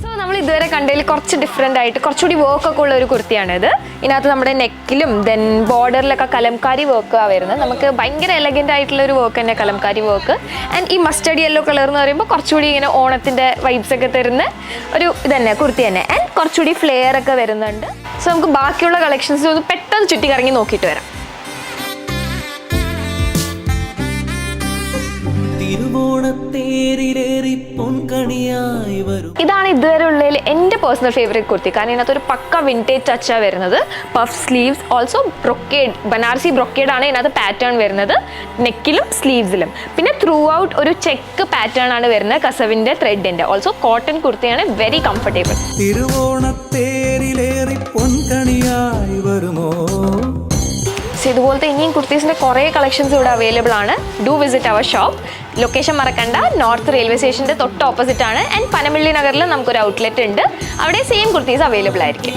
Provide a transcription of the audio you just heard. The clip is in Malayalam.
സോ നമ്മൾ ഇതുവരെ കണ്ടതിൽ കുറച്ച് ഡിഫറെൻ്റ് ആയിട്ട് കുറച്ചുകൂടി വർക്കൊക്കെ ഉള്ള ഒരു കുർത്തിയാണിത്. ഇതിനകത്ത് നമ്മുടെ നെക്കിലും ദെൻ ബോർഡറിലൊക്കെ കലംകാരി വർക്കാണ് വരുന്നത്. നമുക്ക് ഭയങ്കര എലഗൻ്റ് ആയിട്ടുള്ള ഒരു വർക്ക് തന്നെ കലംകാരി വർക്ക്. ആൻഡ് ഈ മസ്റ്റർഡ് യെല്ലോ കളർ എന്ന് പറയുമ്പോൾ കുറച്ചുകൂടി ഇങ്ങനെ ഓണത്തിൻ്റെ വൈബ്സ് ഒക്കെ തരുന്ന ഒരു ഇത് തന്നെ കുർത്തി തന്നെ. ആൻഡ് കുറച്ചുകൂടി ഫ്ലെയർ ഒക്കെ വരുന്നുണ്ട്. സോ നമുക്ക് ബാക്കിയുള്ള കളക്ഷൻസ് ഒന്ന് പെട്ടെന്ന് ചുറ്റിക്കറങ്ങി നോക്കിയിട്ട് വരാം. ഇതാണ് ഇതുവരെ ഉള്ളതിൽ എൻ്റെ പേഴ്സണൽ ഫേവറേറ്റ് കുർത്തി. കാരണം ഇതിനകത്ത് ഒരു പക്ക വിൻറ്റേജ് ടച്ചാണ് വരുന്നത്. Puff sleeves, also brocade, Banarasi brocade ആണ് ഇതിനകത്ത് പാറ്റേൺ വരുന്നത് നെക്കിലും സ്ലീവ്സിലും. പിന്നെ ത്രൂ ഔട്ട് ഒരു ചെക്ക് പാറ്റേൺ ആണ് വരുന്നത് കസവിൻ്റെ ത്രെഡിൻ്റെ. ഓൾസോ കോട്ടൺ കുർത്തിയാണ്, വെരി കംഫർട്ടബിൾ. ഇതുപോലത്തെ ഇനിയും കുർത്തീസിൻ്റെ കുറേ കളക്ഷൻസ് ഇവിടെ അവൈലബിൾ ആണ്. Do visit our shop. Location മറക്കണ്ട, നോർത്ത് റെയിൽവേ സ്റ്റേഷൻ്റെ തൊട്ട് ഓപ്പോസിറ്റ് ആണ്. ആൻഡ് പനമള്ളി നഗറിൽ നമുക്കൊരു ഔട്ട്ലെറ്റ് ഉണ്ട്. അവിടെ സെയിം കുർത്തീസ് അവൈലബിൾ ആയിരിക്കും.